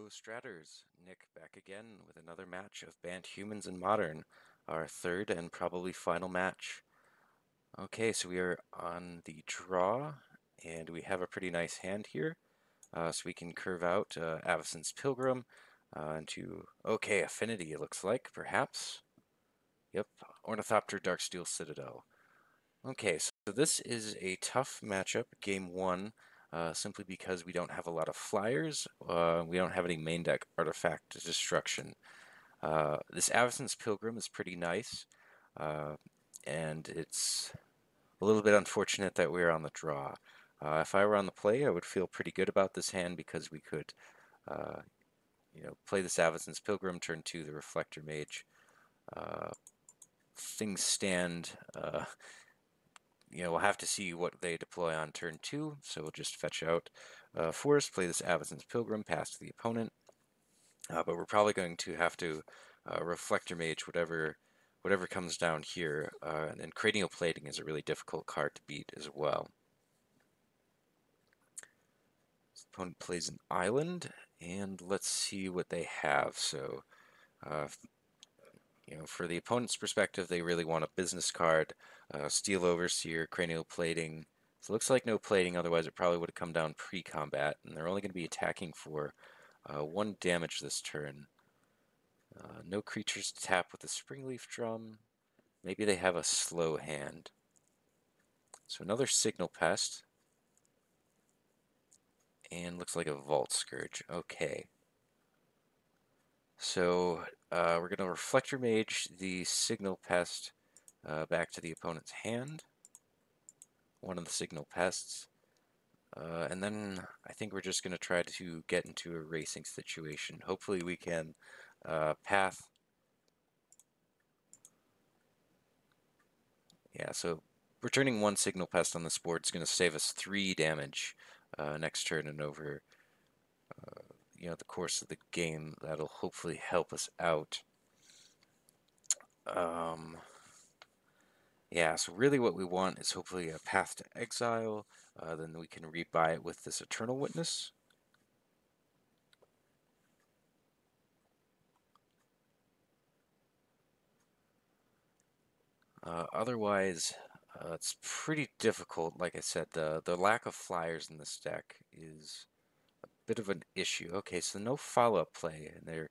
Hello Stratters, Nick back again with another match of Bant Humans in Modern, our third and probably final match. Okay, so we are on the draw, and we have a pretty nice hand here. So we can curve out Avacyn's Pilgrim into, okay, Affinity it looks like, perhaps. Yep, Ornithopter Darksteel Citadel. Okay, so this is a tough matchup, game one, simply because we don't have a lot of flyers. We don't have any main deck artifact destruction. This Avacyn's Pilgrim is pretty nice, and it's a little bit unfortunate that we're on the draw. If I were on the play, I would feel pretty good about this hand because we could, uh, play this Avacyn's Pilgrim, turn 2 the Reflector Mage. Things stand. We'll have to see what they deploy on turn 2, so we'll just fetch out Forest, play this Avacyn's Pilgrim, pass to the opponent. But we're probably going to have to Reflector Mage whatever comes down here, and then Cranial Plating is a really difficult card to beat as well. This opponent plays an island, and let's see what they have. So, for the opponent's perspective, they really want a business card, Steel Overseer, Cranial Plating. So it looks like no plating, otherwise it probably would have come down pre-combat, and they're only going to be attacking for 1 damage this turn. No creatures to tap with the Springleaf Drum. Maybe they have a slow hand. So another Signal Pest. And looks like a Vault Scourge. Okay. So we're going to Reflector Mage the Signal Pest back to the opponent's hand. One of the Signal Pests. And then I think we're just going to try to get into a racing situation. Hopefully we can path. Yeah, so returning 1 Signal Pest on this board is going to save us 3 damage next turn, and over the course of the game, that'll hopefully help us out. Yeah, so really what we want is hopefully a path to exile, then we can rebuy it with this Eternal Witness. Otherwise, it's pretty difficult. Like I said, the lack of flyers in this deck is a bit of an issue. Okay, so no follow-up play, and they're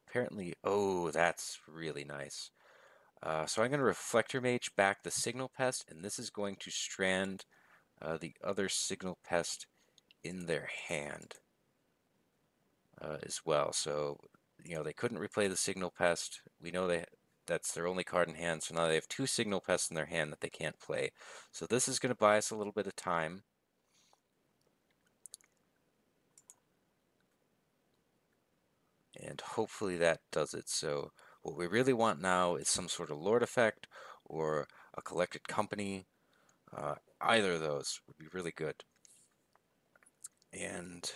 apparently... Oh, that's really nice. So I'm going to Reflector Mage back the Signal Pest, and this is going to strand the other Signal Pest in their hand as well. So, they couldn't replay the Signal Pest. We know that's their only card in hand, so now they have 2 Signal Pests in their hand that they can't play. So this is going to buy us a little bit of time. And hopefully that does it. So what we really want now is some sort of Lord effect or a Collected Company. Either of those would be really good. And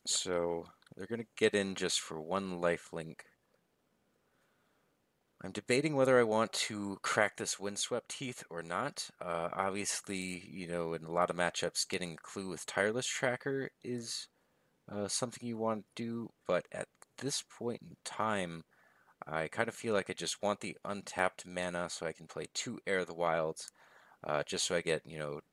so they're going to get in just for 1 lifelink. I'm debating whether I want to crack this Windswept Heath or not. Obviously, in a lot of matchups, getting a clue with Tireless Tracker is something you want to do, but at this point in time, I kind of feel like I just want the untapped mana so I can play 2 Heir of the Wilds, just so I get,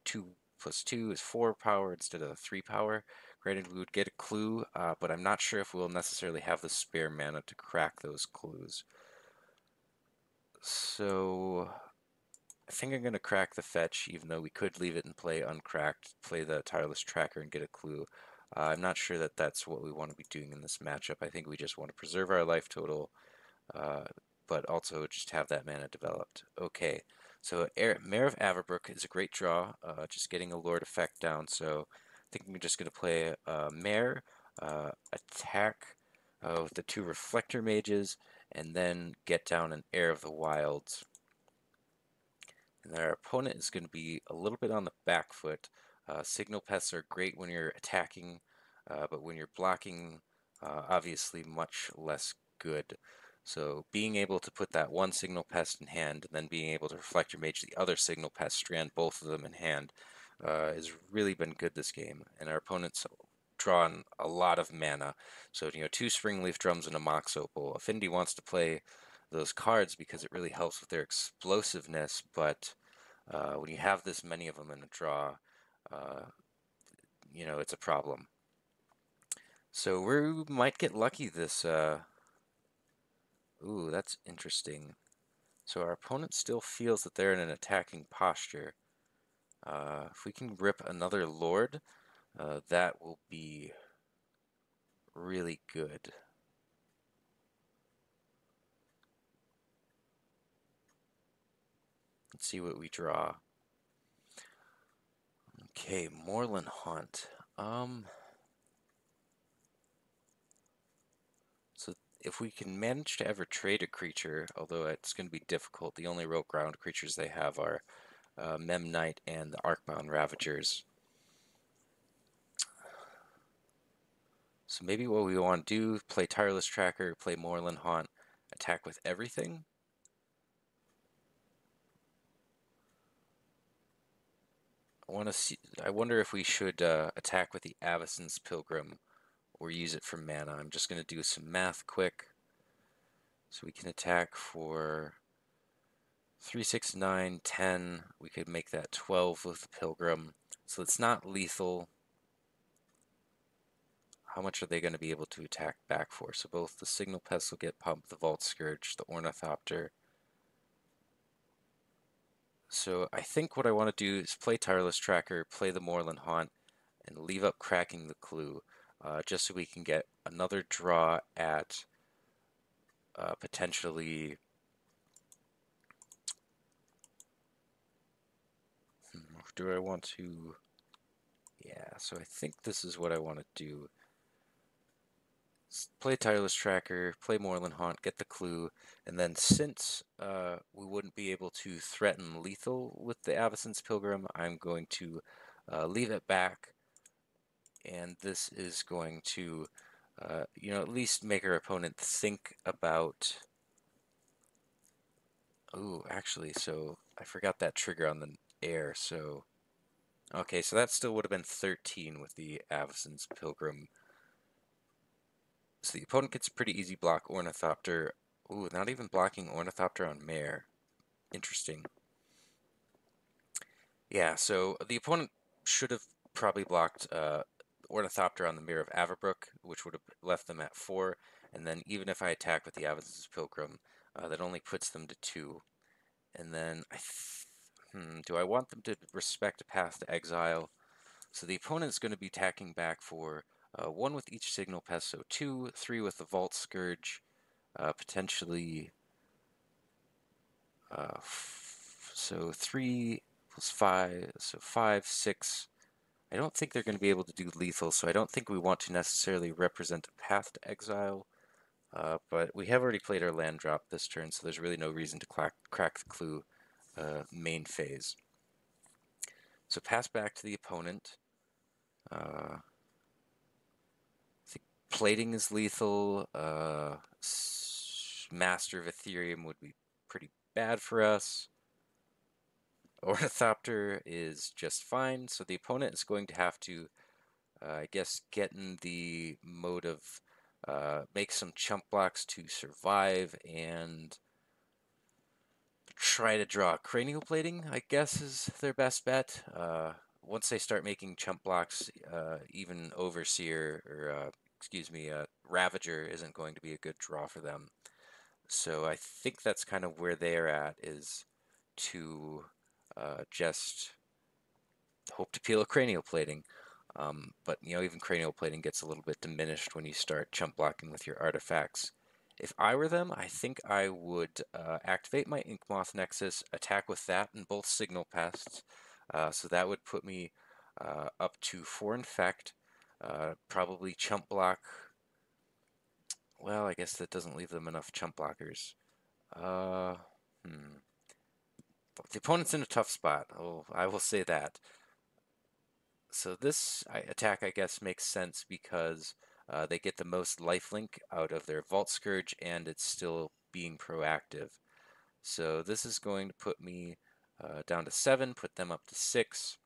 2 plus 2 is 4 power instead of 3 power. Granted, we would get a clue, but I'm not sure if we'll necessarily have the spare mana to crack those clues. So I think I'm going to crack the fetch, even though we could leave it and play uncracked, play the Tireless Tracker and get a clue. I'm not sure that that's what we want to be doing in this matchup. I think we just want to preserve our life total, but also just have that mana developed. Okay, so Mayor of Avabruck is a great draw, just getting a Lord effect down, so I think I'm just going to play Mayor, attack with the 2 Reflector Mages, and then get down an Heir of the Wilds. And our opponent is going to be a little bit on the back foot. Signal Pests are great when you're attacking, but when you're blocking, obviously much less good. So being able to put that 1 Signal Pest in hand, and then being able to Reflector Mage the other Signal Pest, strand both of them in hand, has really been good this game, and our opponent's drawn a lot of mana. So, 2 Springleaf Drums and a Mox Opal. Affinity wants to play those cards because it really helps with their explosiveness, but when you have this many of them in a draw, it's a problem. So we might get lucky this. Ooh, that's interesting. So our opponent still feels that they're in an attacking posture. If we can rip another Lord, that will be really good. Let's see what we draw. Okay, Moorland Haunt. So if we can manage to ever trade a creature, although it's going to be difficult, the only real ground creatures they have are Mem Knight and the Arcbound Ravagers. So maybe what we want to do, play Tireless Tracker, play Moorland Haunt, attack with everything. I wonder if we should attack with the Avacyn's Pilgrim or use it for mana. I'm just going to do some math quick. So we can attack for 3, 6, 9, 10. We could make that 12 with the Pilgrim. So it's not lethal. How much are they going to be able to attack back for? So both the Signal Pest will get pumped, the Vault Scourge, the Ornithopter. So I think what I want to do is play Tireless Tracker, play the Moorland Haunt, and leave up Cracking the Clue, just so we can get another draw at potentially... Do I want to... Yeah, so I think this is what I want to do. Play Tireless Tracker, play Moorland Haunt, get the clue, and then since we wouldn't be able to threaten lethal with the Avacyn's Pilgrim, I'm going to leave it back, and this is going to, at least make our opponent think about... Ooh, actually, so I forgot that trigger on the Heir, so... Okay, so that still would have been 13 with the Avacyn's Pilgrim. So the opponent gets a pretty easy block Ornithopter. Ooh, not even blocking Ornithopter on Mayor. Interesting. Yeah, so the opponent should have probably blocked Ornithopter on the Mayor of Avabruck, which would have left them at 4. And then even if I attack with the Avacyn's Pilgrim, that only puts them to 2. And then do I want them to respect a path to Exile? So the opponent is going to be attacking back for 1 with each Signal Pest, so 2, 3 with the Vault Scourge, potentially, so 3 plus 5, so 5, 6. I don't think they're going to be able to do lethal, so I don't think we want to necessarily represent a path to Exile, but we have already played our land drop this turn, so there's really no reason to crack the clue main phase. So pass back to the opponent. I think plating is lethal. Master of Ethereum would be pretty bad for us. Ornithopter is just fine, so the opponent is going to have to, I guess, get in the mode of make some chump blocks to survive and try to draw cranial plating, I guess, is their best bet. Once they start making chump blocks, even Overseer, or Ravager isn't going to be a good draw for them. So I think that's kind of where they're at, is to just hope to peel a cranial plating. But even cranial plating gets a little bit diminished when you start chump blocking with your artifacts. If I were them, I think I would activate my Inkmoth Nexus, attack with that and both Signal Pests. So that would put me up to 4 Infect, probably chump block. Well, I guess that doesn't leave them enough chump blockers. The opponent's in a tough spot. Oh, I will say that. So this attack, I guess, makes sense because they get the most lifelink out of their Vault Scourge, and it's still being proactive. So this is going to put me down to 7, put them up to 6.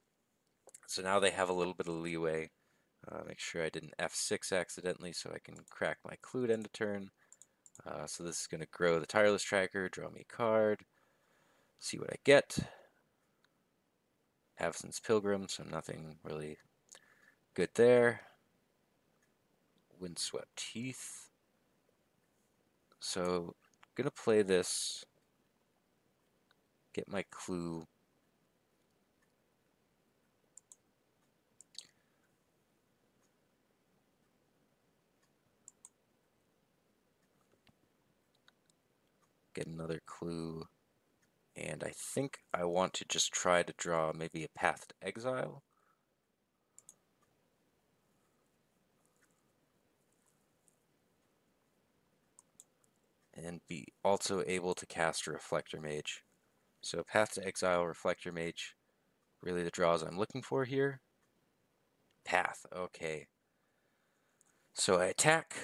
So now they have a little bit of leeway. Make sure I didn't F6 accidentally so I can crack my clue at end of turn. So this is going to grow the Tireless Tracker, draw me a card, see what I get. Avacyn's Pilgrim, so nothing really good there. Windswept Heath. So I'm going to play this, get my clue. Get another clue. And I think I want to just try to draw maybe a Path to Exile. And be also able to cast a Reflector Mage. So Path to Exile, Reflector Mage, really the draws I'm looking for here. Path, okay. So I attack.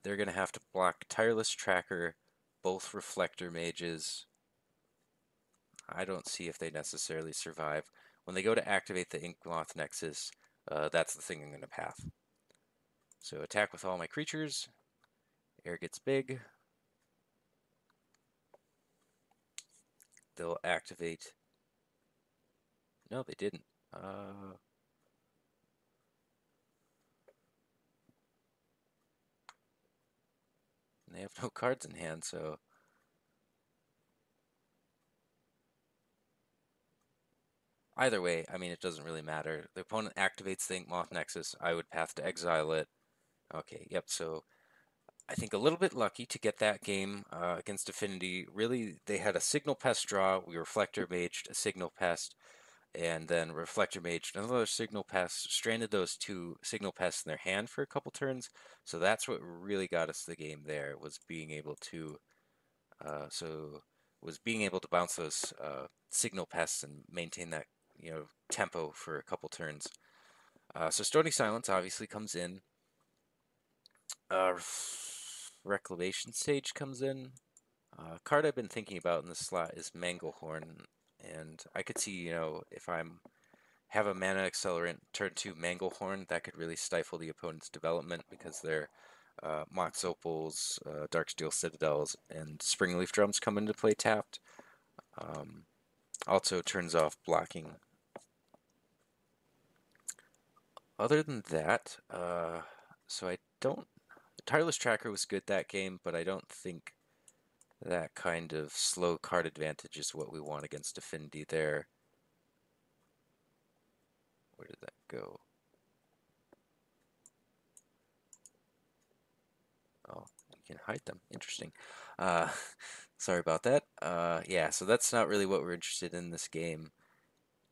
They're going to have to block Tireless Tracker, both Reflector Mages. I don't see if they necessarily survive. When they go to activate the Inkmoth Nexus, that's the thing I'm going to path. So attack with all my creatures. Heir gets big. They'll activate. No, they didn't. They have no cards in hand, so either way, I mean, it doesn't really matter. The opponent activates the Inkmoth Nexus. I would path to exile it. Okay, yep, so I think a little bit lucky to get that game against Affinity. Really, they had a Signal Pest draw. We Reflector Maged a Signal Pest, and then Reflector Mage another Signal Pest, stranded those two Signal Pests in their hand for a couple turns. So that's what really got us the game there, was being able to bounce those Signal Pests and maintain that tempo for a couple turns. So Stony Silence obviously comes in. Reclamation Sage comes in. Card I've been thinking about in this slot is Manglehorn, and I could see, if I'm have a mana accelerant turn 2 Manglehorn, that could really stifle the opponent's development because their Mox Opals, Darksteel Citadels, and Springleaf Drums come into play tapped. Also turns off blocking. Other than that, so I don't. Tireless Tracker was good that game, but I don't think that kind of slow card advantage is what we want against Affinity there. Where did that go? Oh, you can hide them. Interesting. Sorry about that. Yeah, so that's not really what we're interested in this game.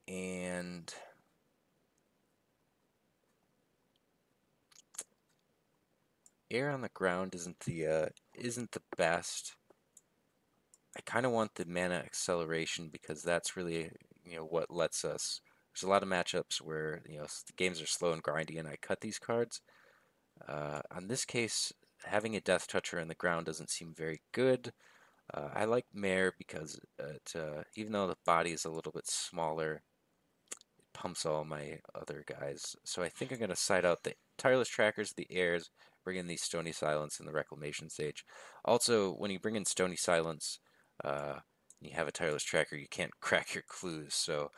And Heir on the ground isn't the best. I kind of want the mana acceleration because that's really what lets us. There's a lot of matchups where the games are slow and grindy, and I cut these cards. On this case, having a Death Toucher on the ground doesn't seem very good. I like Mayor because even though the body is a little bit smaller, it pumps all my other guys. So I think I'm going to side out the Tireless Trackers, the Heirs, bring in the Stony Silence and the Reclamation Sage. Also, when you bring in Stony Silence, you have a Tireless Tracker, you can't crack your clues. So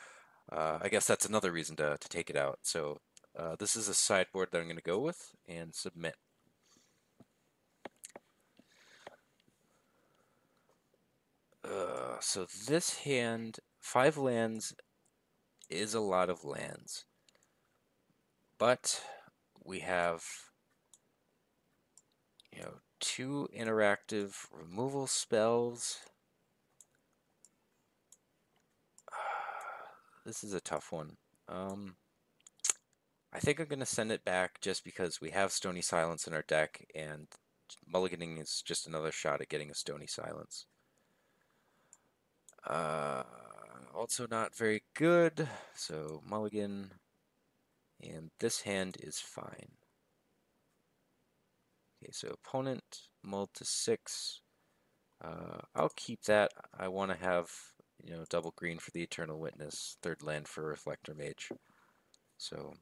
I guess that's another reason to take it out. So this is a sideboard that I'm going to go with and submit. So this hand, 5 lands is a lot of lands. But we have 2 interactive removal spells. This is a tough one. I think I'm going to send it back just because we have Stony Silence in our deck, and mulliganing is just another shot at getting a Stony Silence. Also not very good, so mulligan, and this hand is fine. Okay, so opponent mulled to 6. I'll keep that. I want to have, you know, double green for the Eternal Witness, third land for Reflector Mage. So,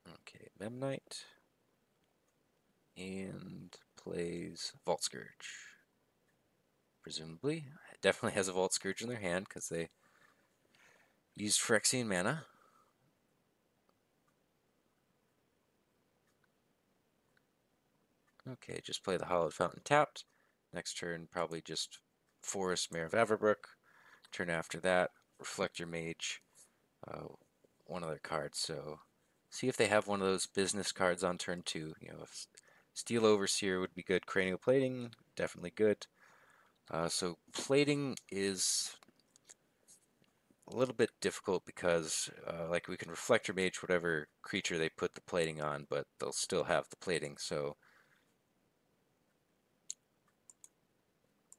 okay, Memnite, and plays Vault Scourge. Presumably, definitely has a Vault Scourge in their hand because they used Phyrexian mana. Okay, just play the Hallowed Fountain tapped. Next turn, probably just Forest, Mayor of Avabruck. Turn after that, Reflector Mage, one other card. So, see if they have one of those business cards on turn 2. You know, if Steel Overseer would be good. Cranial Plating, definitely good. So plating is a little bit difficult because, like, we can Reflector Mage whatever creature they put the plating on, but they'll still have the plating. So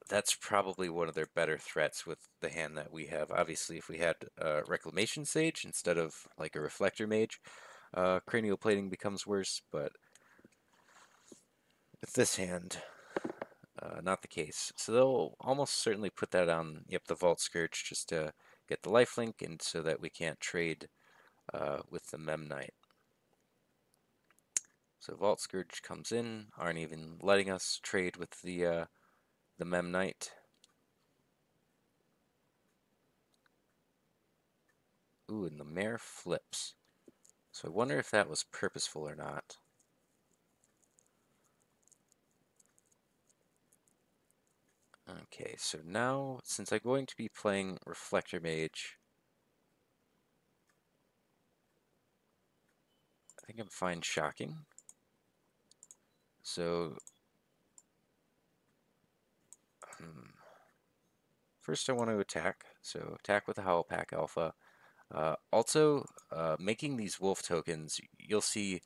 that's probably one of their better threats with the hand that we have. Obviously, if we had Reclamation Sage instead of like a Reflector Mage, cranial plating becomes worse, but with this hand, not the case. So they'll almost certainly put that on, yep, the Vault Scourge just to get the lifelink and so that we can't trade with the Memnite. So Vault Scourge comes in, aren't even letting us trade with the Memnite. Ooh, and the Mayor flips. So I wonder if that was purposeful or not. Okay, so now, since I'm going to be playing Reflector Mage, I think I'm fine shocking. So, first I want to attack. So attack with the Howl Pack Alpha. Also, making these wolf tokens, you'll see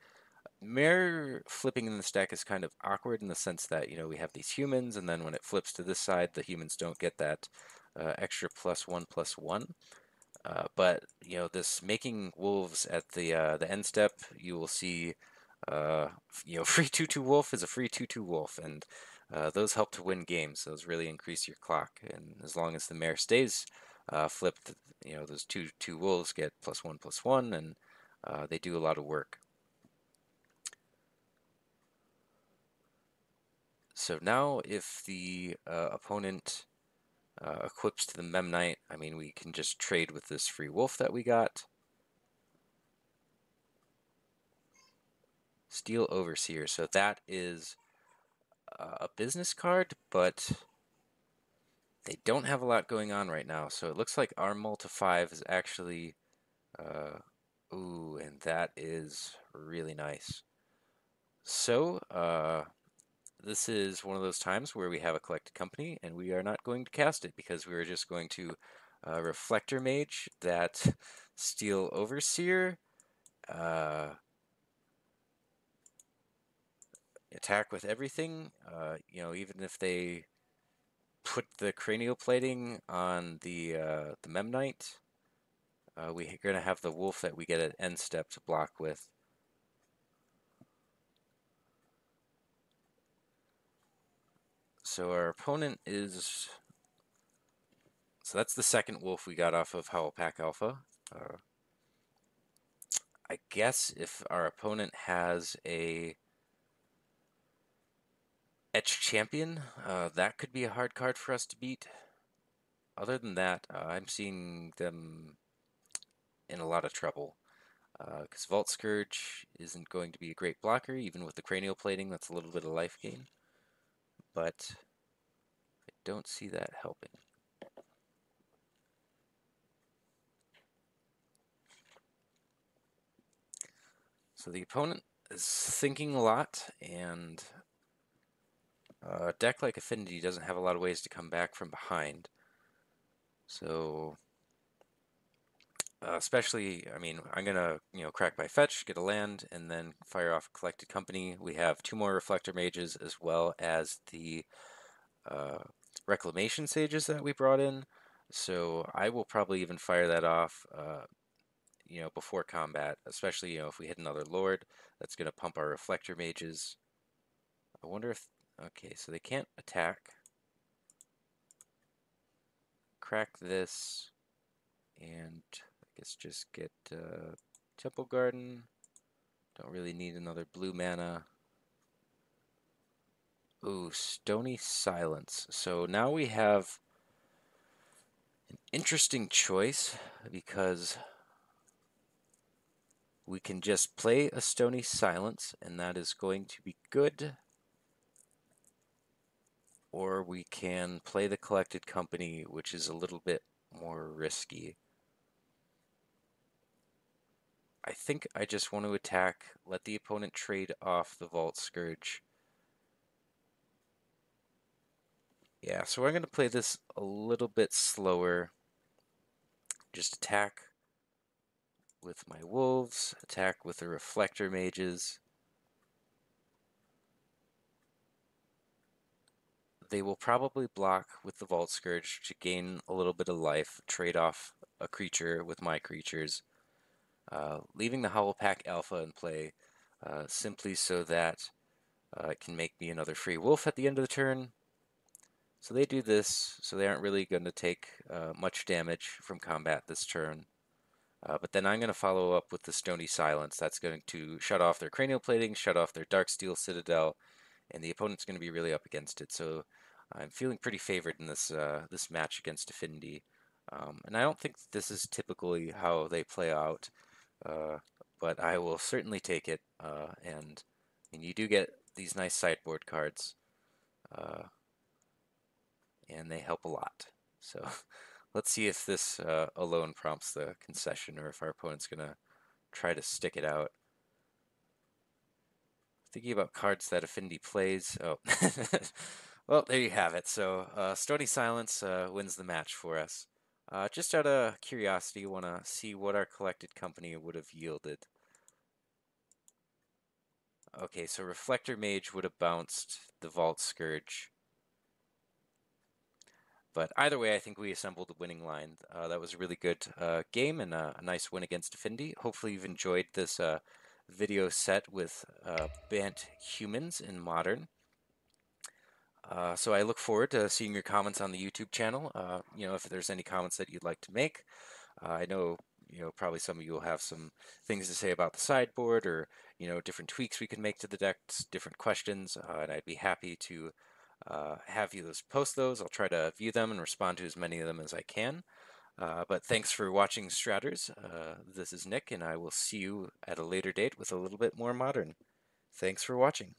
Mayor flipping in this deck is kind of awkward in the sense that, you know, we have these humans, and then when it flips to this side, the humans don't get that extra +1/+1. But, you know, this making wolves at the end step, you will see, you know, free 2/2 wolf is a free 2/2 wolf, and those help to win games. Those really increase your clock, and as long as the Mayor stays flipped, you know, those 2/2 wolves get +1/+1, and they do a lot of work. So now if the opponent equips to the Memnite, I mean, we can just trade with this free wolf that we got. Steel Overseer, so that is a business card, but they don't have a lot going on right now. So it looks like our Multi 5 is actually, ooh, and that is really nice. So, this is one of those times where we have a Collected Company, and we are not going to cast it because we are just going to Reflector Mage that Steel Overseer, attack with everything. You know, even if they put the cranial plating on the Memnite, we're going to have the wolf that we get at end step to block with. So our opponent is... So that's the second wolf we got off of Howl Pack Alpha. I guess if our opponent has a Etched Champion, that could be a hard card for us to beat. Other than that, I'm seeing them in a lot of trouble. Because Vault Scourge isn't going to be a great blocker, even with the cranial plating, that's a little bit of life gain. But I don't see that helping. So the opponent is thinking a lot, and a deck like Affinity doesn't have a lot of ways to come back from behind. So, especially, I mean, I'm gonna, you know, crack my fetch, get a land, and then fire off Collected Company. We have 2 more Reflector Mages as well as the Reclamation Sages that we brought in. So I will probably even fire that off. before combat, especially, if we hit another Lord, that's going to pump our Reflector Mages. I wonder if, okay, so they can't attack. Crack this, and I guess just get Temple Garden. Don't really need another blue mana. Ooh, Stony Silence. So now we have an interesting choice because we can just play a Stony Silence and that is going to be good. Or we can play the Collected Company, which is a little bit more risky. I think I just want to attack, let the opponent trade off the Vault Scourge. Yeah, so I'm going to play this a little bit slower. Just attack with my wolves, attack with the Reflector Mages. They will probably block with the Vault Scourge to gain a little bit of life, trade off a creature with my creatures. Leaving the Howl Pack Alpha in play simply so that it can make me another free wolf at the end of the turn. So they do this, so they aren't really going to take much damage from combat this turn. But then I'm going to follow up with the Stony Silence. That's going to shut off their Cranial Plating, shut off their Darksteel Citadel, and the opponent's going to be really up against it. So I'm feeling pretty favored in this this match against Affinity. And I don't think this is typically how they play out, but I will certainly take it. And you do get these nice sideboard cards, and they help a lot. So let's see if this alone prompts the concession or if our opponent's going to try to stick it out. Thinking about cards that Affinity plays. Oh, well, there you have it. So Stony Silence wins the match for us. Just out of curiosity, want to see what our Collected Company would have yielded. Okay, so Reflector Mage would have bounced the Vault Scourge. But either way, I think we assembled a winning line. That was a really good game and a nice win against Affinity. Hopefully you've enjoyed this video set with Bant Humans in Modern. So I look forward to seeing your comments on the YouTube channel. If there's any comments that you'd like to make. I know, probably some of you will have some things to say about the sideboard or, different tweaks we can make to the decks, different questions, and I'd be happy to have you post those. I'll try to view them and respond to as many of them as I can. But thanks for watching, Stratters. This is Nick, and I will see you at a later date with a little bit more Modern. Thanks for watching.